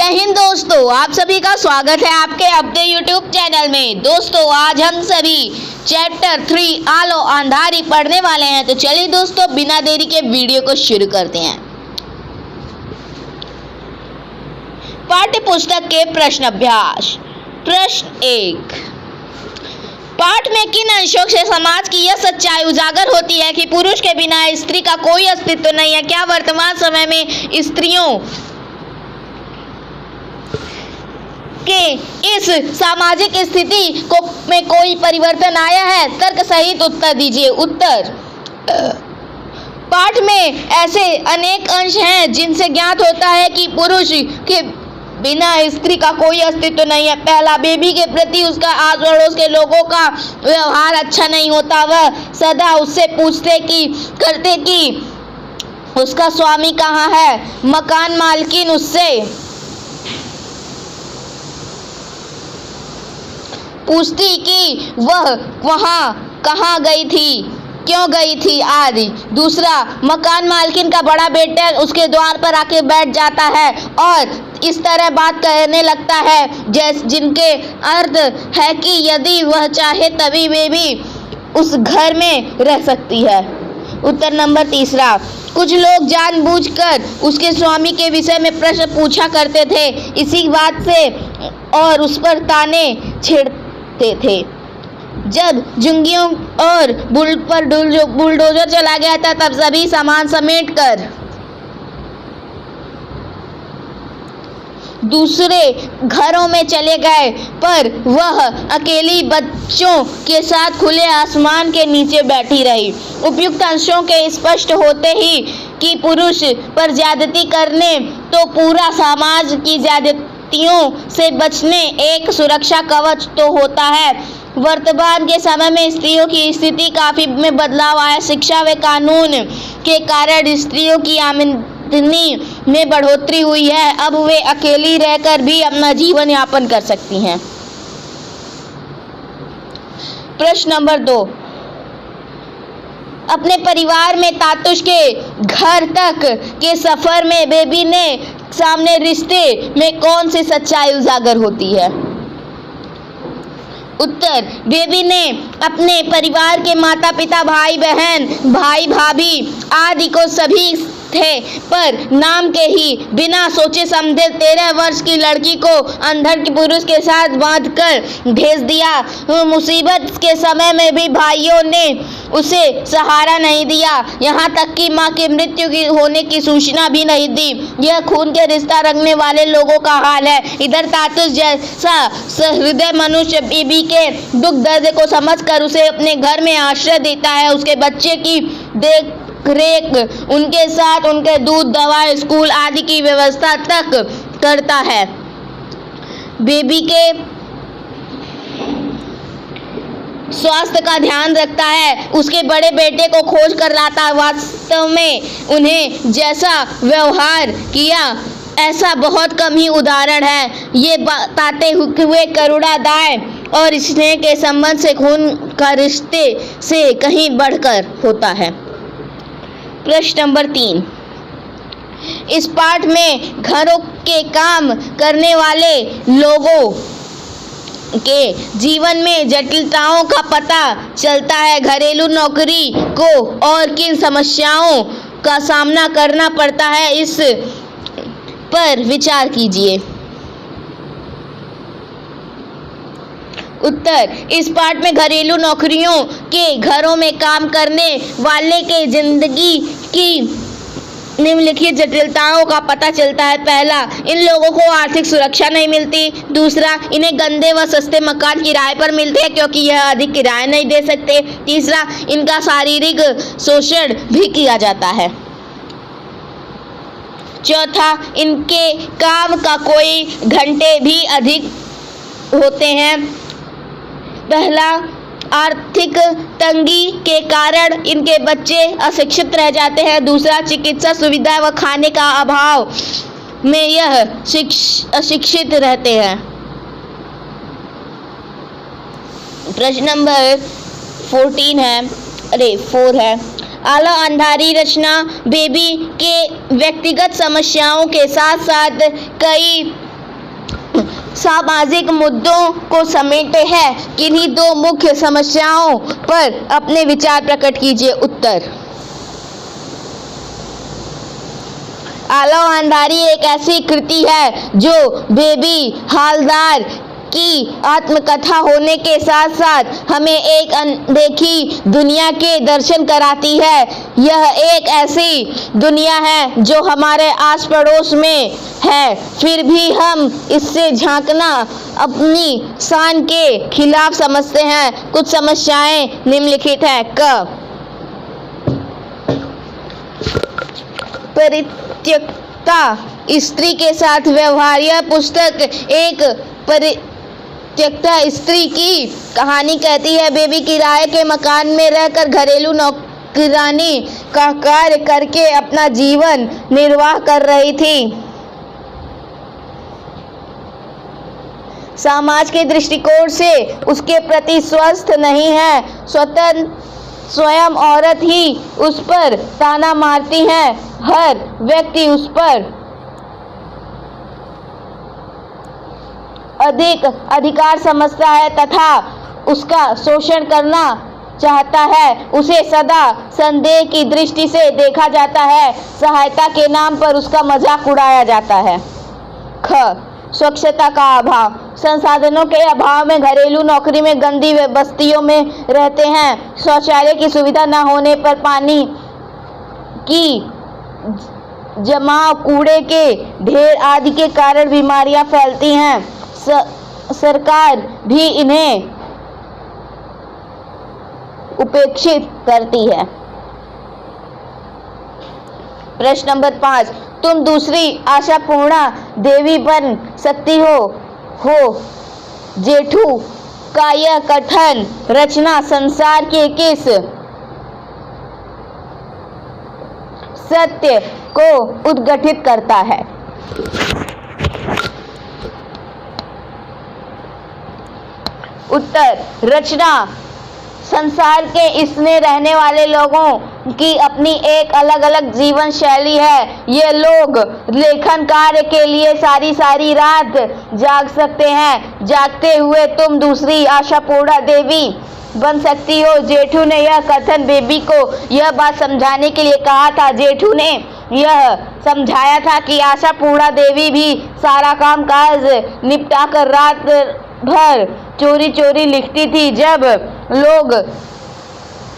जय हिंद दोस्तों, आप सभी का स्वागत है आपके अपने YouTube चैनल में। दोस्तों, आज हम सभी चैप्टर 3 आलो अंधारी पढ़ने वाले हैं। तो चलिए दोस्तों, बिना देरी के वीडियो को शुरू करते हैं। पाठ्य पुस्तक के प्रश्न अभ्यास। प्रश्न 1, पाठ में किन अंशों से समाज की यह सच्चाई उजागर होती है कि पुरुष के बिना स्त्री का कोई अस्तित्व नहीं है? क्या वर्तमान समय में स्त्रियों के इस सामाजिक स्थिति में कोई परिवर्तन आया है? तर्क सहित उत्तर दीजिए। उत्तर, पाठ में ऐसे अनेक अंश हैं जिनसे ज्ञात होता है कि पुरुष के बिना स्त्री का कोई अस्तित्व नहीं है। पहला, बेबी के प्रति उसका आस पड़ोस के लोगों का व्यवहार अच्छा नहीं होता। वह सदा उससे पूछते कि उसका स्वामी कहाँ है। मकान मालकिन उससे पूछती कि वह वहाँ कहाँ गई थी, क्यों गई थी आदि। दूसरा, मकान मालकिन का बड़ा बेटा उसके द्वार पर आके बैठ जाता है और इस तरह बात कहने लगता है जिनके अर्थ है कि यदि वह चाहे तभी वे भी उस घर में रह सकती है। उत्तर नंबर तीसरा, कुछ लोग जानबूझकर उसके स्वामी के विषय में प्रश्न पूछा करते थे, इसी बात से और उस पर ताने छेड़ते थे। जब जुंगियों और बुलडोजर चला गया था, तब सभी सामान समेट कर दूसरे घरों में चले गए, पर वह अकेली बच्चों के साथ खुले आसमान के नीचे बैठी रही। उपयुक्त अंशों के स्पष्ट होते ही कि पुरुष पर ज्यादती करने तो पूरा समाज की ज्यादतियों से बचने एक सुरक्षा कवच तो होता है। वर्तमान के समय में स्त्रियों की स्थिति काफी में बदलाव आया। शिक्षा व कानून के कारण स्त्रियों की आमदनी में बढ़ोतरी हुई है। अब वे अकेली रहकर भी अपना जीवन यापन कर सकती हैं। प्रश्न नंबर 2, अपने परिवार में तातुश के घर तक के सफर में बेबी ने सामने रिश्ते में कौन सी सच्चाई उजागर होती है? उत्तर, बेबी ने अपने परिवार के माता पिता, भाई बहन, भाई भाभी आदि को सभी थे, पर नाम के ही बिना सोचे समझे 13 वर्ष की लड़की को अंधड़ के पुरुष के साथ बांधकर भेज दिया। मुसीबत के समय में भी भाइयों ने उसे सहारा नहीं दिया, यहाँ तक कि माँ की मृत्यु की होने की सूचना भी नहीं दी। यह खून के रिश्ता रखने वाले लोगों का हाल है। इधर तातुश जैसा सहृदय मनुष्य बीबी के दुख दर्द को समझकर उसे अपने घर में आश्रय देता है। उसके बच्चे की देख रेख, उनके साथ उनके दूध, दवा, स्कूल आदि की व्यवस्था तक करता है। बेबी के स्वास्थ्य का ध्यान रखता है, उसके बड़े बेटे को खोज कर लाता है। वास्तव में उन्हें जैसा व्यवहार किया ऐसा बहुत कम ही उदाहरण है। ये बताते हुए करुणा, दया और स्नेह के संबंध से खून का रिश्ते से कहीं बढ़कर होता है। प्रश्न नंबर 3, इस पाठ में घरों के काम करने वाले लोगों के जीवन में जटिलताओं का पता चलता है। घरेलू नौकरी को और किन समस्याओं का सामना करना पड़ता है, इस पर विचार कीजिए। उत्तर, इस पाठ में घरेलू नौकरियों के घरों में काम करने वाले के जिंदगी की निम्नलिखित जटिलताओं का पता चलता है। पहला, इन लोगों को आर्थिक सुरक्षा नहीं मिलती। दूसरा, इन्हें गंदे व सस्ते मकान किराए पर मिलते हैं क्योंकि यह अधिक किराया नहीं दे सकते। तीसरा, इनका शारीरिक शोषण भी किया जाता है। चौथा, इनके काम का कोई घंटे भी अधिक होते हैं। पहला, आर्थिक तंगी के कारण इनके बच्चे अशिक्षित रह जाते हैं। दूसरा, चिकित्सा सुविधा व खाने का अभाव में यह अशिक्षित रहते हैं। प्रश्न नंबर 4 है, आला अंधारी रचना बेबी के व्यक्तिगत समस्याओं के साथ साथ कई सामाजिक मुद्दों को समेटे हैं। किन्हीं दो मुख्य समस्याओं पर अपने विचार प्रकट कीजिए। उत्तर। आलव अंधारी एक ऐसी कृति है जो बेबी हालदार की आत्मकथा होने के साथ साथ हमें एक अनदेखी दुनिया के दर्शन कराती है। यह एक ऐसी दुनिया है जो हमारे आस पड़ोस में है, फिर भी हम इससे झांकना अपनी शान के खिलाफ समझते हैं। कुछ समस्याएं निम्नलिखित हैं। क परित्यक्ता स्त्री के साथ व्यवहार। यह पुस्तक एक परित्यक्ता स्त्री की कहानी कहती है। बेबी किराए के मकान में रहकर घरेलू नौकरानी का कार्य करके अपना जीवन निर्वाह कर रही थी। समाज के दृष्टिकोण से उसके प्रति स्वस्थ नहीं है। स्वयं औरत ही उस पर ताना मारती है। हर व्यक्ति उस पर अधिक अधिकार समझता है तथा उसका शोषण करना चाहता है। उसे सदा संदेह की दृष्टि से देखा जाता है। सहायता के नाम पर उसका मजाक उड़ाया जाता है। ख स्वच्छता का अभाव। संसाधनों के अभाव में घरेलू नौकरी में गंदी बस्तियों में रहते हैं। शौचालय की सुविधा न होने पर पानी की जमाव, कूड़े के ढेर आदि के कारण बीमारियां फैलती हैं। सरकार भी इन्हें उपेक्षित करती है। प्रश्न नंबर 5। तुम दूसरी आशापूर्णा देवी बन सकती हो। जेठू का यह कथन रचना संसार के किस सत्य को उद्घाटित करता है? उत्तर। रचना संसार के इसमें रहने वाले लोगों की अपनी एक अलग अलग जीवन शैली है। ये लोग लेखन कार्य के लिए सारी सारी रात जाग सकते हैं। जागते हुए तुम दूसरी आशापूर्णा देवी बन सकती हो। जेठू ने यह कथन बेबी को यह बात समझाने के लिए कहा था। जेठू ने यह समझाया था कि आशापूर्णा देवी भी सारा काम काज निपटा कर रात भर चोरी चोरी लिखती थी जब लोग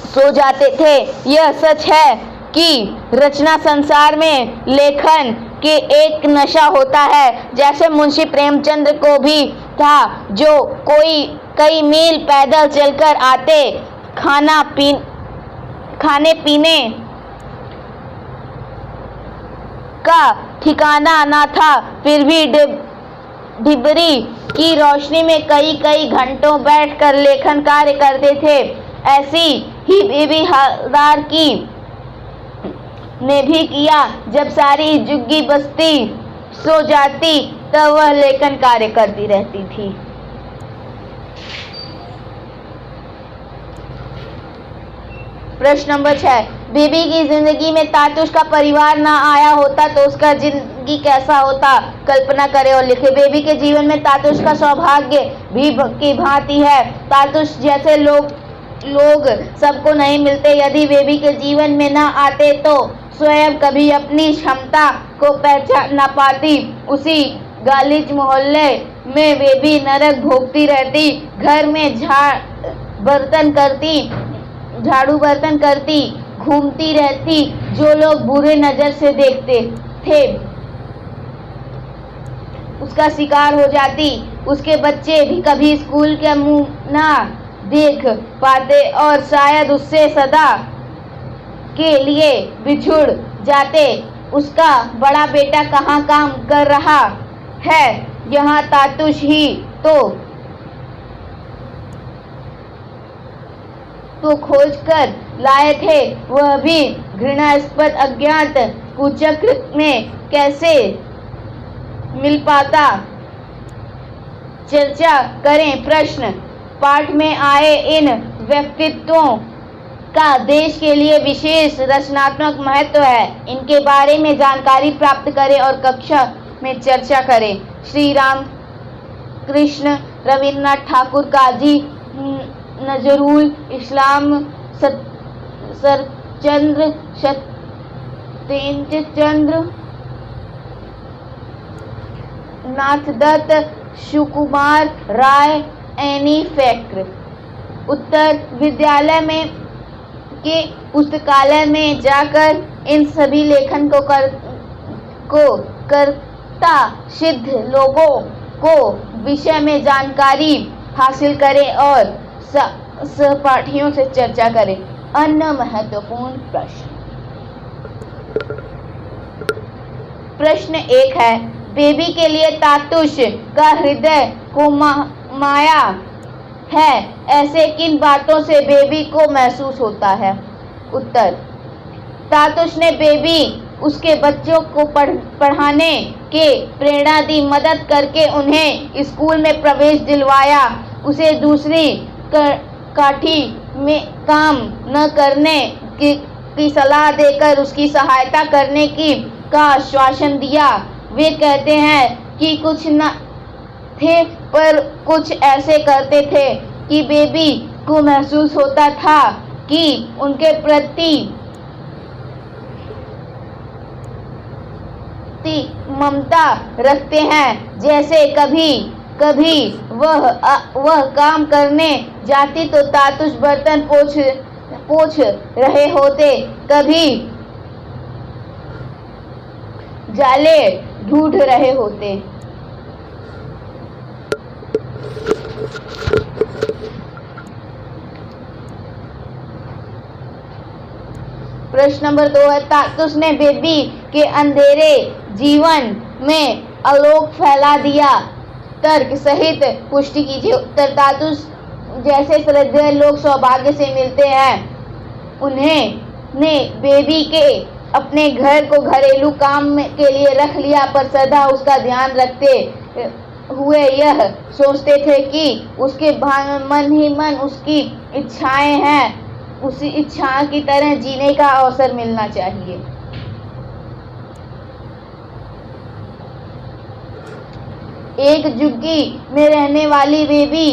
सो जाते थे। यह सच है कि रचना संसार में लेखन के एक नशा होता है, जैसे मुंशी प्रेमचंद को भी था, जो कोई कई मील पैदल चलकर आते, खाने पीने का ठिकाना ना था, फिर भी डिबरी की रोशनी में कई कई घंटों बैठकर लेखन कार्य करते थे। ऐसी ही बेबी हालदार की ने भी किया। जब सारी झुग्गी बस्ती सो जाती तब वह लेखन कार्य करती रहती थी। प्रश्न नंबर 6। बेबी की जिंदगी में तातुश का परिवार ना आया होता तो उसका जिंदगी कैसा होता? कल्पना करें और लिखें। बेबी के जीवन में तातुश का सौभाग्य भी की भांति है। तातुश जैसे लोग सबको नहीं मिलते। यदि बेबी के जीवन में ना आते तो स्वयं कभी अपनी क्षमता को पहचान ना पाती। उसी गालिच मोहल्ले में बेबी नरक भोगती रहती। घर में झाड़ू बर्तन करती, घूमती रहती। जो लोग बुरे नजर से देखते थे उसका शिकार हो जाती। उसके बच्चे भी कभी स्कूल के मुंह ना देख पाते और शायद उससे सदा के लिए बिछुड़ जाते। उसका बड़ा बेटा कहाँ काम कर रहा है? यहाँ तातुश ही तो खोज कर लाए थे। वह भी घृणास्पद अज्ञात कुचक्र में कैसे मिल पाता? चर्चा करें। प्रश्न पाठ में आए इन व्यक्तित्वों का देश के लिए विशेष रचनात्मक महत्व है। इनके बारे में जानकारी प्राप्त करें और कक्षा में चर्चा करें। श्री राम कृष्ण, रविन्द्रनाथ ठाकुर, काजी नजरुल इस्लाम, सरचंद्र, सत्येंद्र चंद्र, नाथदत्त, सुकुमार राय, एनी फैक्र। उत्तर, विद्यालय में के पुस्तकालय में जाकर इन सभी लेखन को कर्ता सिद्ध लोगों को विषय में जानकारी हासिल करें और सहपाठियों से चर्चा करें। अन्य महत्वपूर्ण प्रश्न। प्रश्न 1 है, बेबी के लिए तातुश का हृदय को माया है, ऐसे किन बातों से बेबी को महसूस होता है? उत्तर, तातुश ने बेबी उसके बच्चों को पढ़ाने के प्रेरणा दी, मदद करके उन्हें स्कूल में प्रवेश दिलवाया, उसे दूसरी काठी में काम न करने की सलाह देकर उसकी सहायता करने का आश्वासन दिया। वे कहते हैं कि कुछ न थे पर कुछ ऐसे करते थे कि बेबी को महसूस होता था कि उनके प्रति ममता रखते हैं। जैसे कभी कभी वह काम करने जाती तो तातुश बर्तन पोंछ रहे होते, कभी जाले ढूंढ रहे होते। प्रश्न नंबर 2 है, तातुश ने बेबी के अंधेरे जीवन में आलोक फैला दिया। तर्क सहित पुष्टि कीजिए। उत्तर, तातुश जैसे श्रद्धेय लोग सौभाग्य से मिलते हैं, उन्हें ने बेबी के अपने घर को घरेलू काम के लिए रख लिया, पर सदा उसका ध्यान रखते हुए यह सोचते थे कि उसके मन ही मन उसकी इच्छाएं हैं, उसी इच्छा की तरह जीने का अवसर मिलना चाहिए। एक झुग्गी में रहने वाली बेबी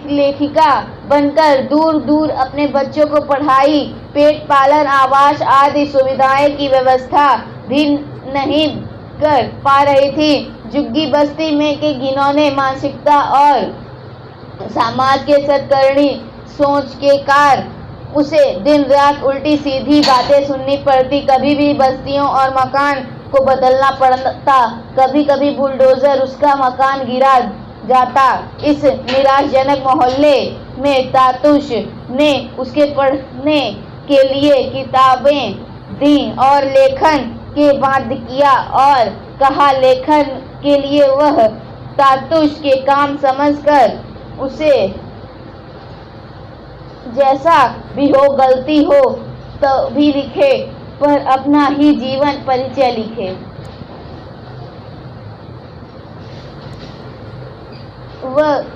लेखिका बनकर दूर दूर अपने बच्चों को पढ़ाई, पेट पालन, आवास आदि सुविधाएं की व्यवस्था भी नहीं कर पा रही थी। झुग्गी बस्ती में के घिनौने मानसिकता और समाज के सत्कर्णी सोच के कारण उसे दिन रात उल्टी सीधी बातें सुननी पड़ती। कभी भी बस्तियों और मकान को बदलना पड़ता, कभी कभी बुलडोजर उसका मकान गिरा जाता। इस निराशजनक मोहल्ले में तातुश ने उसके पढ़ने के लिए किताबें दी और लेखन के बाध्य किया और कहा लेखन के लिए वह तातुश के काम समझकर उसे जैसा भी हो, गलती हो तो भी लिखे, पर अपना ही जीवन परिचय लिखे।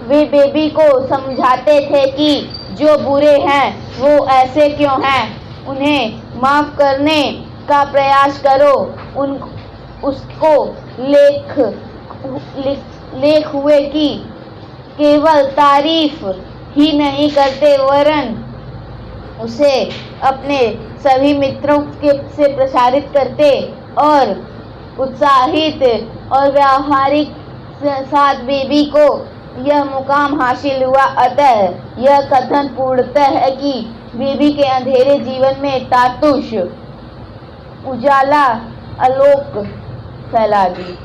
वे बेबी को समझाते थे कि जो बुरे हैं वो ऐसे क्यों हैं, उन्हें माफ करने का प्रयास करो। उसको लेख हुए कि केवल तारीफ ही नहीं करते, वरन उसे अपने सभी मित्रों से प्रसारित करते और उत्साहित और व्यावहारिक साथ बेबी को यह मुकाम हासिल हुआ। अतः यह कथन पूर्णतः है कि बेबी के अंधेरे जीवन में तातुश उजाला आलोक फैला दी।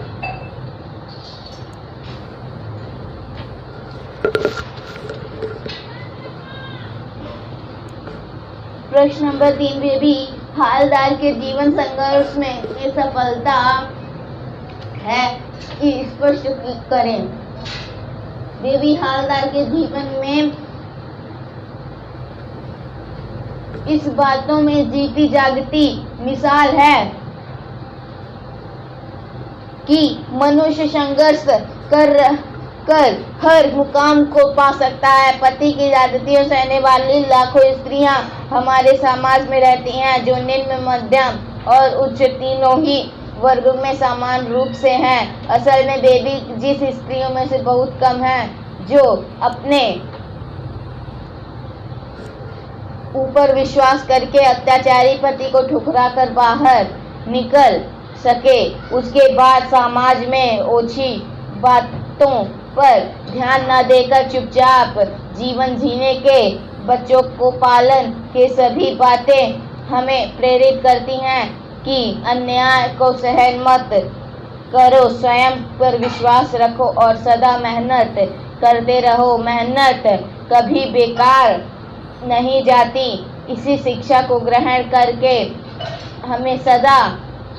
प्रश्न नंबर 3, बेबी हालदार के जीवन संघर्ष में सफलता है कि स्पष्ट करें। बेबी हालदार के जीवन में इस बातों में जीती जागती मिसाल है कि मनुष्य संघर्ष कर हर मुकाम को पा सकता है। पति की ज्यादतियों सहने वाली लाखों स्त्रियां हमारे समाज में रहती हैं जो निम्न, मध्यम और उच्च तीनों ही वर्ग में समान रूप से हैं। असल में बेबी जिस स्त्रियों में से बहुत कम हैं जो अपने ऊपर विश्वास करके अत्याचारी पति को ठुकराकर बाहर निकल सके। उसके बाद समाज में ओछी बातों पर ध्यान न देकर चुपचाप जीवन जीने के बच्चों को पालन के सभी बातें हमें प्रेरित करती हैं कि अन्याय को सहन मत करो, स्वयं पर विश्वास रखो और सदा मेहनत करते रहो। मेहनत कभी बेकार नहीं जाती। इसी शिक्षा को ग्रहण करके हमें सदा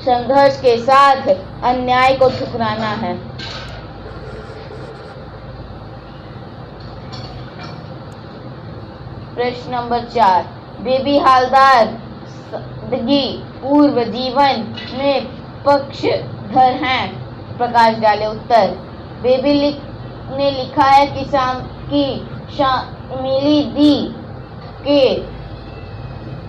संघर्ष के साथ अन्याय को ठुकराना है। प्रश्न नंबर 4। बेबी हालदार सादगी पूर्व जीवन में पक्षधर हैं। प्रकाश डाले। उत्तर। बेबी ने लिखा है कि शामिली दी के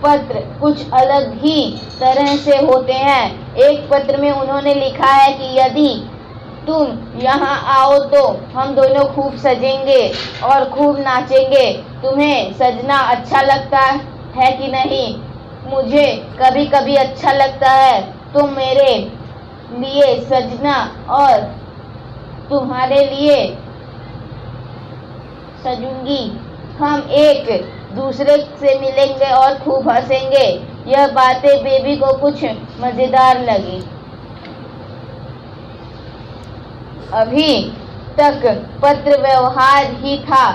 पत्र कुछ अलग ही तरह से होते हैं। एक पत्र में उन्होंने लिखा है कि यदि तुम यहाँ आओ तो हम दोनों खूब सजेंगे और खूब नाचेंगे। तुम्हें सजना अच्छा लगता है कि नहीं? मुझे कभी कभी अच्छा लगता है। तुम मेरे लिए सजना और तुम्हारे लिए सजूंगी। हम एक दूसरे से मिलेंगे और खूब हंसेंगे। यह बातें बेबी को कुछ मजेदार लगी। अभी तक पत्र व्यवहार ही था।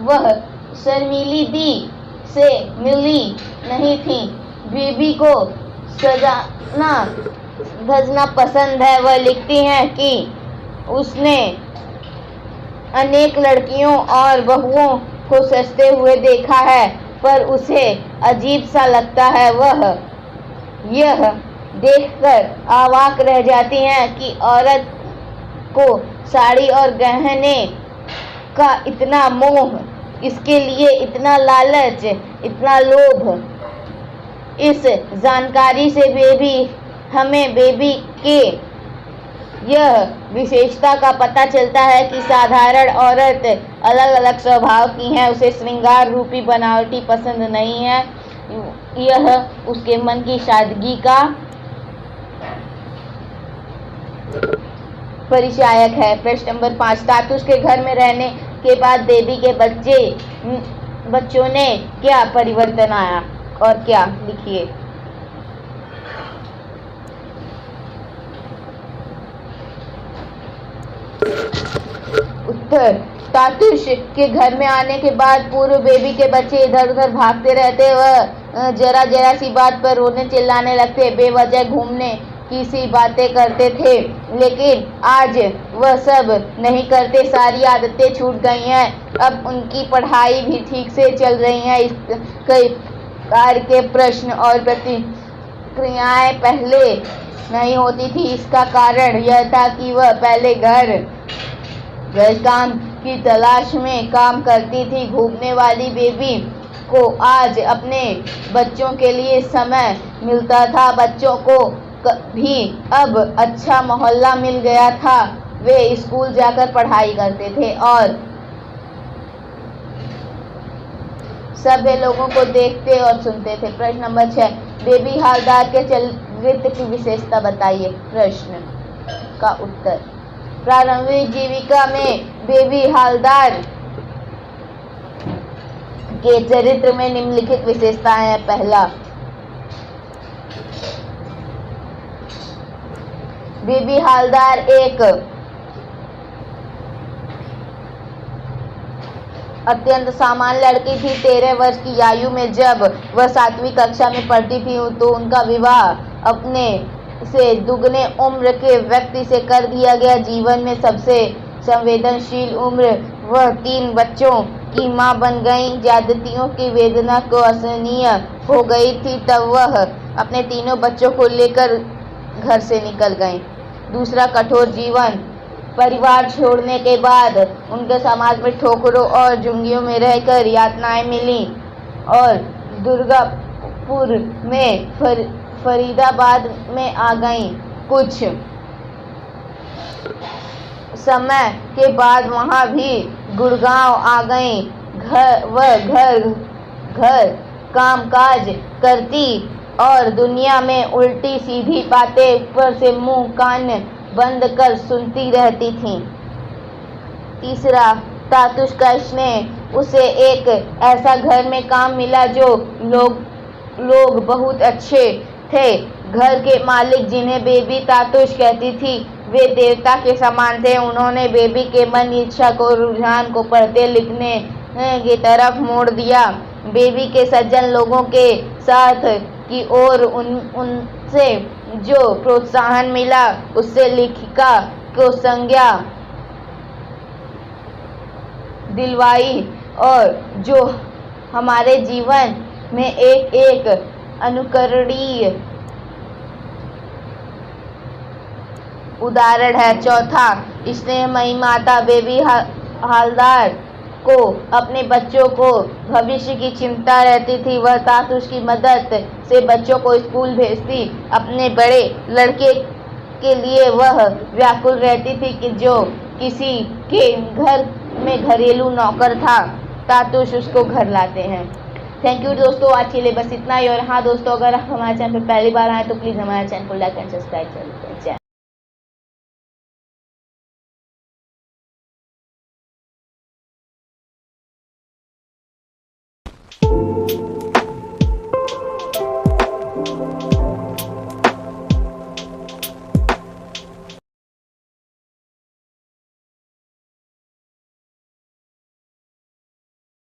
वह शर्मीली दी से मिली नहीं थी। बेबी को सजाना धजना पसंद है। वह लिखती हैं कि उसने अनेक लड़कियों और बहुओं को सजते हुए देखा है, पर उसे अजीब सा लगता है। वह यह देखकर अवाक रह जाती हैं कि औरत को साड़ी और गहने का इतना मोह, इसके लिए इतना लालच, इतना लोभ। इस जानकारी से हमें बेबी के यह विशेषता का पता चलता है कि साधारण औरत अलग अलग स्वभाव की है। उसे श्रृंगार रूपी बनावटी पसंद नहीं है। यह उसके मन की सादगी का परिचायक है। प्रश्न नंबर 5। तातुश के घर में रहने के बाद बेबी के बच्चों ने क्या परिवर्तन आया और क्या? लिखिए। उत्तर। तातुश के घर में आने के बाद पूर्व बेबी के बच्चे इधर उधर भागते रहते। वह जरा जरा सी बात पर रोने चिल्लाने लगते, बेवजह घूमने की सी बातें करते थे। लेकिन आज वह सब नहीं करते। सारी आदतें छूट गई हैं। अब उनकी पढ़ाई भी ठीक से चल रही है। कई प्रकार के प्रश्न और प्रतिक्रियाएं पहले नहीं होती थी। इसका कारण यह था कि वह पहले घर काम की तलाश में काम करती थी। घूमने वाली बेबी को आज अपने बच्चों के लिए समय मिलता था। बच्चों को भी अब अच्छा मोहल्ला मिल गया था। वे स्कूल जाकर पढ़ाई करते थे और सभ्य लोगों को देखते और सुनते थे। प्रश्न नंबर 6। बेबी हालदार के चरित्र की विशेषता बताइए। प्रश्न का उत्तर। प्रारंभिक जीविका में बेबी हालदार के चरित्र में निम्नलिखित विशेषताएं हैं। पहला, बेबी हालदार एक अत्यंत सामान्य लड़की थी। 13 वर्ष की आयु में जब वह 7वीं कक्षा में पढ़ती थी तो उनका विवाह अपने से दुगने उम्र के व्यक्ति से कर दिया गया। जीवन में सबसे संवेदनशील उम्र वह 3 बच्चों की मां बन गई। ज्यादतियों की वेदना को असहनीय हो गई थी, तब वह अपने तीनों बच्चों को लेकर घर से निकल गई। दूसरा, कठोर जीवन। परिवार छोड़ने के बाद उनके समाज में ठोकरों और झुंगियों में रहकर यातनाएं मिली और दुर्गापुर में फरीदाबाद में आ गईं। कुछ समय के बाद वहाँ भी गुड़गांव आ गई। घर घर कामकाज करती और दुनिया में उल्टी सीधी बातें ऊपर से मुंह कान बंद कर सुनती रहती थी। तीसरा, तातुष्कश ने उसे एक ऐसा घर में काम मिला जो लोग बहुत अच्छे थे। घर के मालिक, जिन्हें बेबी तातुश कहती थी, वे देवता के समान थे। उन्होंने बेबी के मन इच्छा को, रुझान को पढ़ते लिखने की तरफ मोड़ दिया। बेबी के सज्जन लोगों के साथ की ओर उनसे जो प्रोत्साहन मिला, उससे लेखिका को संज्ञा दिलवाई और जो हमारे जीवन में एक अनुकरणीय उदाहरण है। चौथा, स्नेहमयी माता बेबी हालदार को अपने बच्चों को भविष्य की चिंता रहती थी। वह तातुश की मदद से बच्चों को स्कूल भेजती। अपने बड़े लड़के के लिए वह व्याकुल रहती थी कि जो किसी के घर में घरेलू नौकर था, तातुश उसको घर लाते हैं। थैंक यू दोस्तों, आज के लिए बस इतना ही। और हाँ दोस्तों, अगर आप हमारे चैनल पर पहली बार आए तो प्लीज़ हमारे चैनल को लाइक एंड सब्सक्राइब करें।